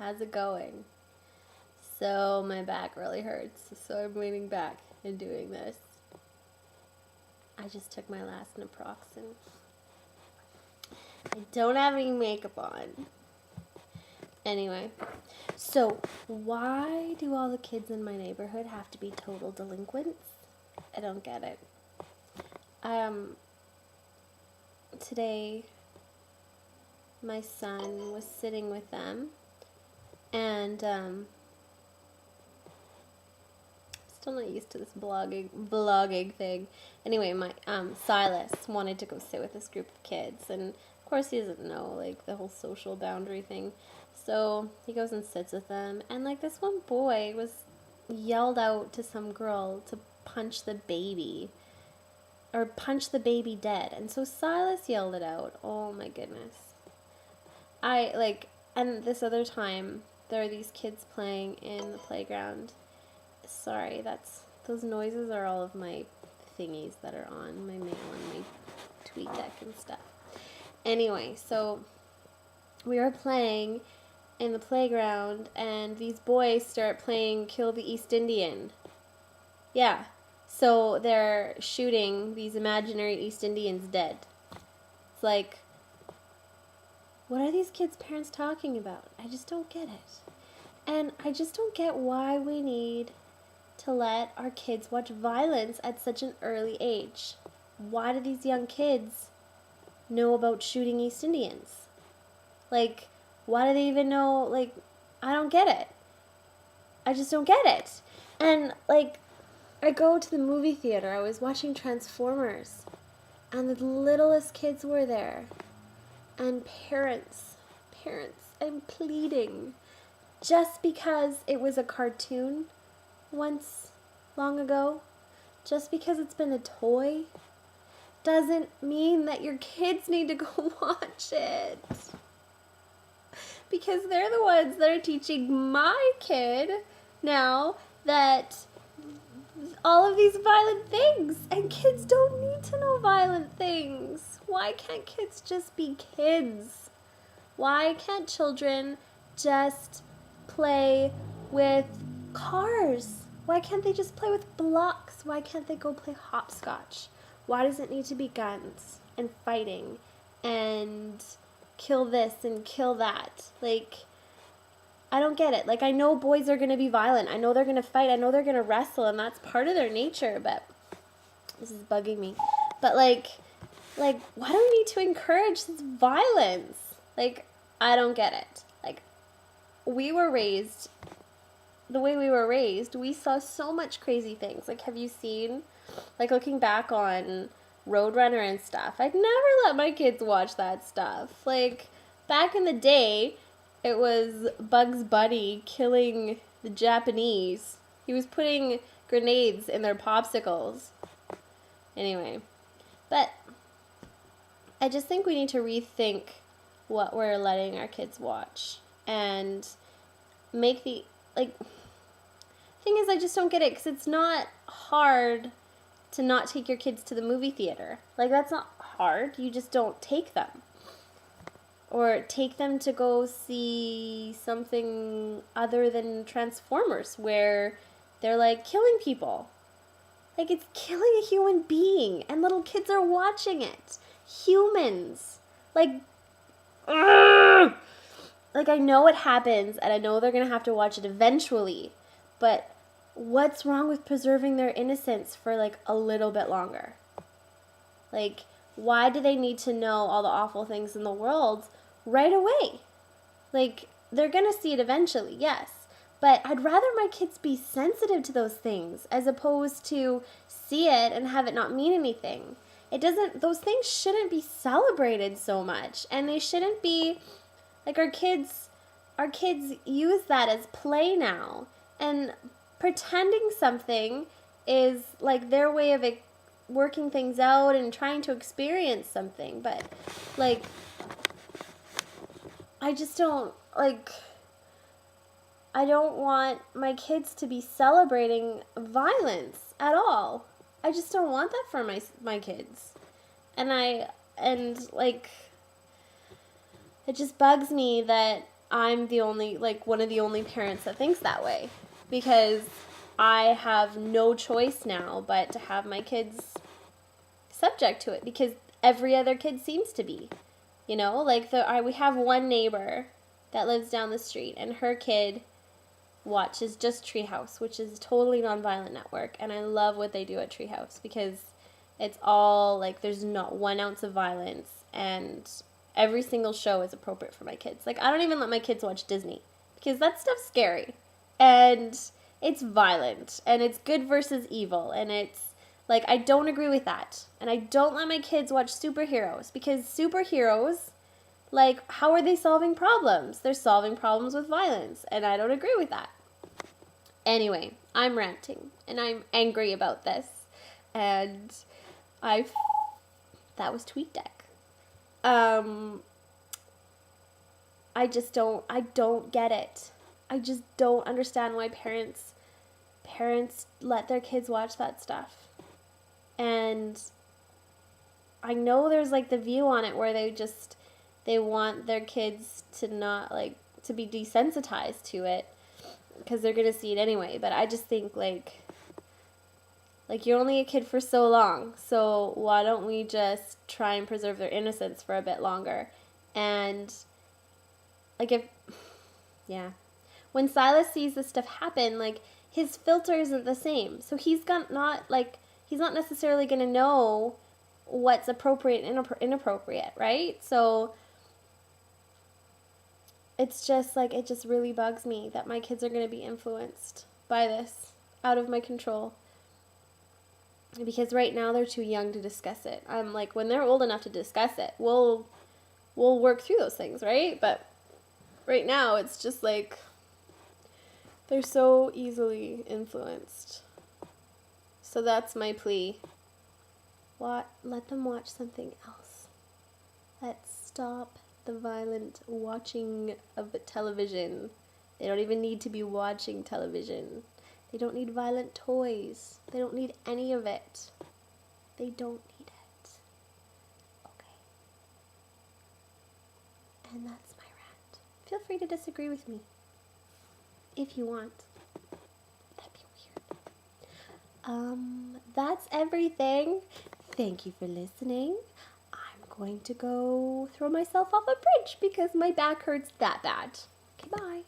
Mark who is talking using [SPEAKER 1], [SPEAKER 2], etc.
[SPEAKER 1] How's it going? So my back really hurts, so I'm leaning back and doing this. I just took my last naproxen. I don't have any makeup on. Anyway, so why do all the kids in my neighborhood have to be total delinquents? I don't get it. Today, my son was sitting with them, and still not used to this blogging thing. Anyway, my Silas wanted to go sit with this group of kids, and of course he doesn't know like the whole social boundary thing. So he goes and sits with them, and like this one boy was yelled out to some girl to punch the baby, or punch the baby dead. And so Silas yelled it out. Oh my goodness. And this other time, there are these kids playing in the playground. Sorry, those noises are all of my thingies that are on my mail and my tweet deck and stuff. Anyway, so we were playing in the playground, and these boys start playing Kill the East Indian. Yeah. So they're shooting these imaginary East Indians dead. It's like, what are these kids' parents talking about? I just don't get it. And I just don't get why we need to let our kids watch violence at such an early age. Why do these young kids know about shooting East Indians? Like, why do they even know? Like, I don't get it. I just don't get it. And, like, I go to the movie theater. I was watching Transformers, and the littlest kids were there. And parents, I'm pleading. Just because it was a cartoon once long ago, just because it's been a toy, doesn't mean that your kids need to go watch it. Because they're the ones that are teaching my kid now that all of these violent things, and kids don't need to know violent things. Why can't kids just be kids? Why can't children just play with cars? Why can't they just play with blocks? Why can't they go play hopscotch? Why does it need to be guns and fighting and kill this and kill that? Like, I don't get it. Like, I know boys are going to be violent. I know they're going to fight. I know they're going to wrestle, and that's part of their nature, but this is bugging me. But, like, why do we need to encourage this violence? Like, I don't get it. Like, we were raised, the way we were raised, we saw so much crazy things. Like, have you seen, like, looking back on Roadrunner and stuff, I'd never let my kids watch that stuff. Like, back in the day, it was Bugs Bunny killing the Japanese. He was putting grenades in their popsicles. Anyway, but I just think we need to rethink what we're letting our kids watch and make the, like, thing is, I just don't get it, because it's not hard to not take your kids to the movie theater. Like, that's not hard. You just don't take them. Or take them to go see something other than Transformers, where they're, like, killing people. Like, it's killing a human being, and little kids are watching it. Humans. Like, ugh! Like, I know it happens, and I know they're going to have to watch it eventually, but what's wrong with preserving their innocence for, like, a little bit longer? Like, why do they need to know all the awful things in the world right away? Like, they're going to see it eventually, yes. But I'd rather my kids be sensitive to those things as opposed to see it and have it not mean anything. Those things shouldn't be celebrated so much. And they shouldn't be, like, our kids use that as play now. And pretending something is, like, their way of working things out and trying to experience something. But, like, I just don't, like, I don't want my kids to be celebrating violence at all. I just don't want that for my kids. And like, it just bugs me that I'm the only, like, one of the only parents that thinks that way, because I have no choice now but to have my kids subject to it, because every other kid seems to be. You know, like we have one neighbor that lives down the street, and her kid watches just Treehouse, which is a totally nonviolent network, and I love what they do at Treehouse because it's all like there's not 1 ounce of violence, and every single show is appropriate for my kids. Like, I don't even let my kids watch Disney because that stuff's scary, and it's violent, and it's good versus evil, and it's like, I don't agree with that. And I don't let my kids watch superheroes because superheroes, like, how are they solving problems? They're solving problems with violence, and I don't agree with that. Anyway, I'm ranting, and I'm angry about this, and that was TweetDeck. I don't get it. I just don't understand why parents let their kids watch that stuff. And I know there's like the view on it where they want their kids to not, like, to be desensitized to it because they're going to see it anyway. But I just think like you're only a kid for so long. So why don't we just try and preserve their innocence for a bit longer? And like when Silas sees this stuff happen, like, his filter isn't the same. So he's not necessarily going to know what's appropriate and inappropriate, right? So it's just like, it just really bugs me that my kids are going to be influenced by this out of my control. Because right now they're too young to discuss it. I'm like, when they're old enough to discuss it, we'll work through those things, right? But right now it's just like they're so easily influenced. So that's my plea. Let them watch something else. Let's stop the violent watching of television. They don't even need to be watching television. They don't need violent toys. They don't need any of it. They don't need it. Okay. And that's my rant. Feel free to disagree with me if you want. That'd be weird. That's everything. Thank you for listening. I'm going to go throw myself off a bridge because my back hurts that bad. Okay, bye.